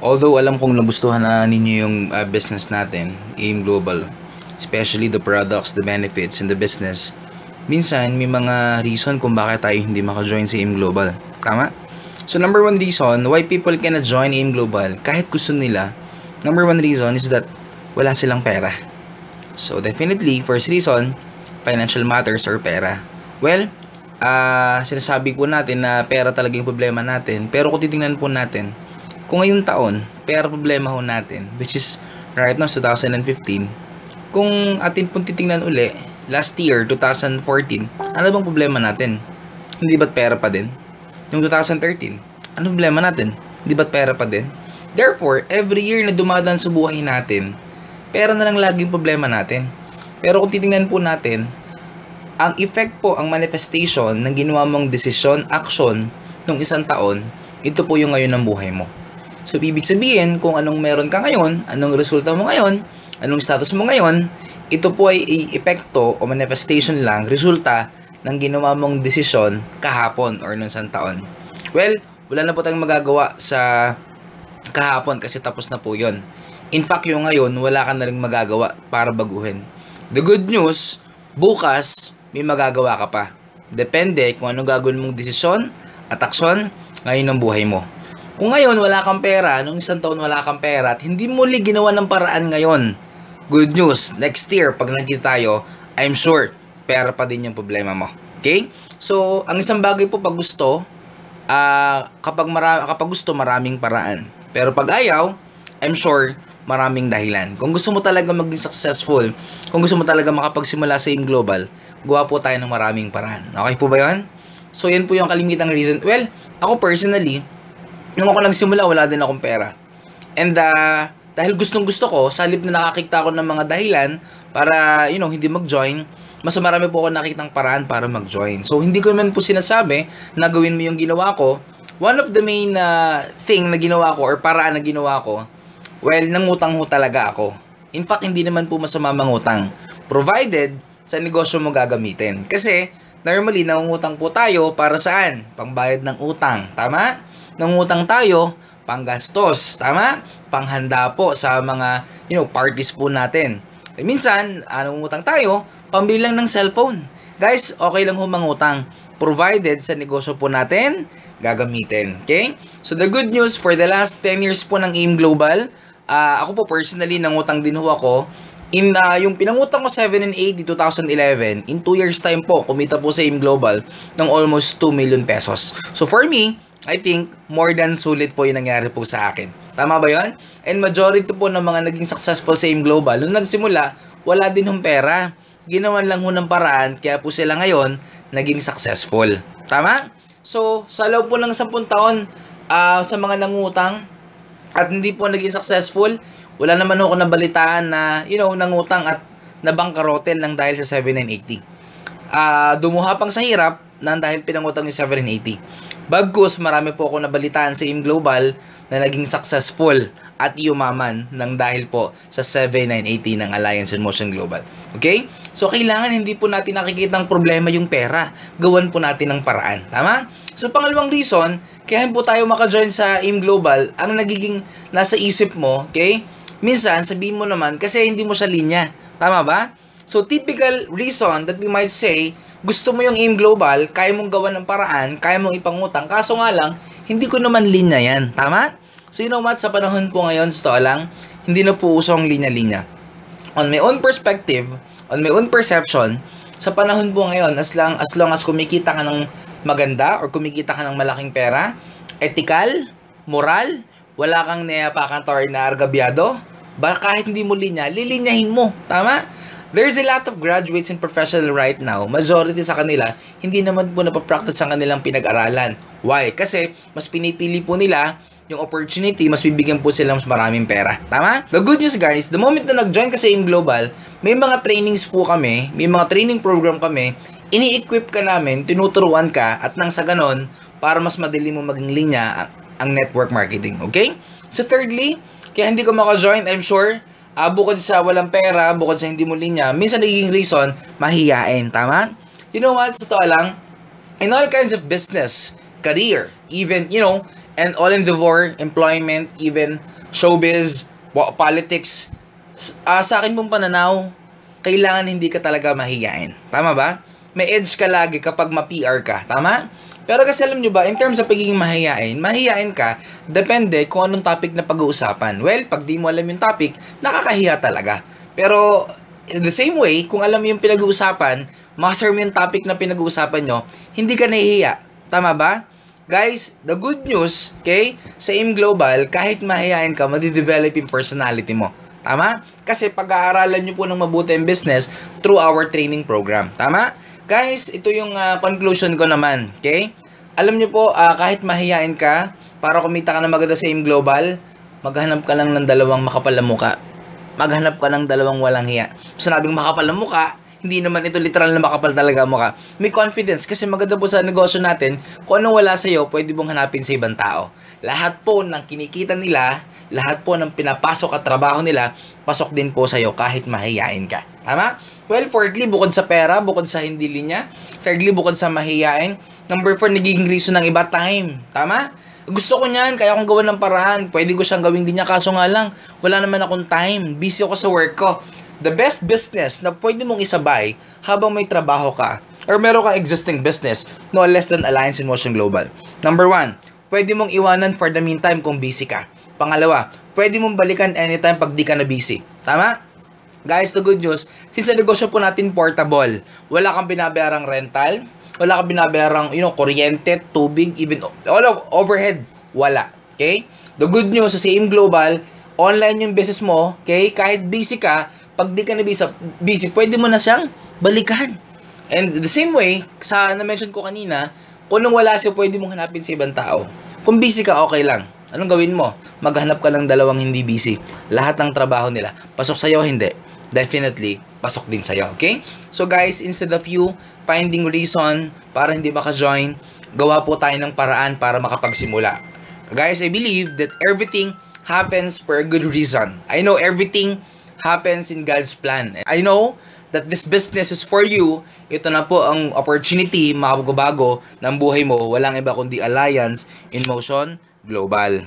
Although alam kong nagustuhan na ninyo yung business natin, AIM Global, especially the products, the benefits, and the business, minsan may mga reason kung bakit tayo hindi maka-join sa AIM Global. Tama? So number one reason why people cannot join AIM Global kahit gusto nila, number one reason is that wala silang pera. So definitely, first reason, financial matters or pera. Well, sinasabi po natin na pera talaga yung problema natin, pero kung titingnan po natin, kung ngayong taon, pera problema ho natin, which is right now 2015, kung atin pong titingnan uli, last year, 2014, ano bang problema natin? Hindi ba't pera pa din? Yung 2013, ano problema natin? Hindi ba't pera pa din? Therefore, every year na dumadaan sa buhay natin, pera na lang laging problema natin. Pero kung titingnan po natin, ang effect po, ang manifestation ng ginawa mong desisyon, action, nung isang taon, ito po yung ngayon ng buhay mo. So, ibig sabihin, kung anong meron ka ngayon, anong resulta mo ngayon, anong status mo ngayon, ito po ay epekto o manifestation lang, resulta ng ginawa mong desisyon kahapon or nung isang taon. Well, wala na po tayong magagawa sa kahapon kasi tapos na po yon. In fact, yung ngayon, wala ka na rin magagawa para baguhin. The good news, bukas, may magagawa ka pa. Depende kung anong gagawin mong desisyon at aksyon ngayon ng buhay mo. Kung ngayon wala kang pera, nung isang taon wala kang pera at hindi muli ginawa ng paraan ngayon, good news, next year pag nagkita tayo, I'm sure pera pa din yung problema mo. Okay? So, ang isang bagay po pag gusto, kapag gusto maraming paraan. Pero pag ayaw, I'm sure maraming dahilan. Kung gusto mo talaga maging successful, kung gusto mo talaga makapagsimula sa AIM Global, gawa po tayo ng maraming paraan. Okay po ba yun? So, yan po yung kalimitang reason. Well, ako personally, nung ako nagsimula, wala din akong pera. And dahil gustong-gusto ko, sa halip na nakakita ako ng mga dahilan para, hindi mag-join, mas marami po ako nakitang paraan para mag-join. So, hindi ko naman po sinasabi na gawin mo yung ginawa ko. One of the main thing na ginawa ko or paraan na ginawa ko, well, nangutang ho talaga ako. In fact, hindi naman po masama mangutang. Provided, sa negosyo mo gagamitin. Kasi, normally, nangungutang po tayo para saan? Pangbayad ng utang. Tama? Nangutang tayo, panggastos, tama? Panghanda po sa mga, parties po natin. E minsan, nangutang tayo, pambili lang ng cellphone. Guys, okay lang humangutang. Provided sa negosyo po natin, gagamitin. Okay? So, the good news for the last 10 years po ng AIM Global, ako po personally, nangutang din ho ako. Yung pinangutang ko 7 and 8 in 2011, in 2 years time po, kumita po sa AIM Global ng almost 2 million pesos. So, for me, I think, more than sulit po yung nangyari po sa akin. Tama ba yun? And majority po ng mga naging successful sa AIM Global, nung nagsimula, wala din hong pera. Ginawan lang ho ng paraan, kaya po sila ngayon, naging successful. Tama? So, sa loob po ng 10 taon, sa mga nangutang, at hindi po naging successful, wala naman ako nabalitaan na, nangutang at nabangkaroten lang dahil sa 7 and 80. Dumuha pang sa hirap, nang dahil pinangutang yung 7 and 80. Bagkus, marami po ako nabalitaan sa AIM Global na naging successful at yumaman ng dahil po sa 7980 ng Alliance in Motion Global. Okay? So, kailangan hindi po natin nakikita ang problema yung pera. Gawan po natin ng paraan. Tama? So, pangalawang reason, kaya po tayo maka-join sa AIM Global, ang nagiging nasa isip mo, okay? Minsan, sabihin mo naman, kasi hindi mo siya linya. Tama ba? So, typical reason that we might say, gusto mo yung AIM Global, kaya mong gawa ng paraan, kaya mong ipangutang, kaso nga lang, hindi ko naman linya yan. Tama? So, you know what? Sa panahon po ngayon, sa totoo lang, hindi na po uso ang linya-linya. On my own perspective, on my own perception, sa panahon po ngayon, as long as kumikita ka ng maganda or kumikita ka ng malaking pera, ethical, moral, wala kang nayapakan or naargabyado, kahit hindi mo linya, lilinyahin mo. Tama? There's a lot of graduates in professional right now. Majority sa kanila, hindi naman po napapractice ang kanilang pinag-aralan. Why? Kasi, mas pinipili po nila yung opportunity, mas bibigyan po sila mas maraming pera. Tama? The good news guys, the moment na nag-join ka sa AIM Global, may mga trainings po kami, may mga training program kami, ini-equip ka namin, tinuturuan ka, at nang sa ganon, para mas madali mo maging linya ang network marketing. Okay? So thirdly, kaya hindi ko maka-join, I'm sure, bukod sa walang pera, bukod sa hindi mo linya, minsan nagiging reason, mahihiyain. Tama? You know what? Sa totoo lang, in all kinds of business, career, even, and all endeavor, employment, even showbiz, politics, sa akin pong pananaw, kailangan hindi ka talaga mahiyain. Tama ba? May edge ka lagi kapag ma-PR ka. Tama? Pero kasi alam nyo ba, in terms of pagiging mahiyain ka, depende kung anong topic na pag-uusapan. Well, pag di mo alam yung topic, nakakahiya talaga. Pero, in the same way, kung alam mo yung pinag-uusapan, master mo yung topic na pinag-uusapan nyo, hindi ka nahihiya. Tama ba? Guys, the good news, okay, sa AIM Global, kahit mahihain ka, madidevelop yung personality mo. Tama? Kasi pag-aaralan nyo po ng mabuti yung business through our training program. Tama? Guys, ito yung conclusion ko naman, okay? Alam nyo po, kahit mahihain ka, para kumita ka na maganda sa AIM Global, maghanap ka lang ng dalawang makapal na muka. Maghanap ka ng dalawang walang hiya. Sinabing makapal na muka, hindi naman ito literal na makapal talaga mukha. May confidence kasi maganda po sa negosyo natin, kung anong wala sa'yo, pwede mong hanapin sa ibang tao. Lahat po ng kinikita nila, lahat po ng pinapasok at trabaho nila, pasok din po sa'yo kahit mahihain ka. Tama? Well, fourthly, bukod sa pera, bukod sa hindi linya, thirdly, bukod sa mahihain, number 4, nagiging reason ng iba, time. Tama? Gusto ko niyan, kaya akong gawan ng paraan. Pwede ko siyang gawing linya, kaso nga lang, wala naman akong time. Busy ako sa work ko. The best business na pwede mong isabay habang may trabaho ka or meron kang existing business, no less than Alliance in Motion Global. Number 1, pwede mong iwanan for the meantime kung busy ka. Pangalawa, pwede mong balikan anytime pag di ka na busy. Tama? Guys, the good news, since ang negosyo po natin portable, wala kang binabayarang rental, wala kang binabayarang, kuryente, tubig, even all of overhead, wala. Okay? The good news sa AIM Global, online yung business mo, okay? Kahit busy ka, pag di ka na busy, pwede mo na siyang balikan. And the same way, sa na-mention ko kanina, kung nung wala siya, pwede mong hanapin sa ibang tao. Kung busy ka, okay lang. Anong gawin mo? Maghanap ka ng dalawang hindi busy. Lahat ng trabaho nila. Pasok sa'yo, hindi. Definitely, pasok din sa'yo. Okay? So guys, instead of you finding reason para hindi maka-join, gawa po tayo ng paraan para makapagsimula. Guys, I believe that everything happens for a good reason. I know everything happens in God's plan. I know that this business is for you. Ito na po ang opportunity, makapagbago ng buhay mo. Walang iba kundi Alliance in Motion Global.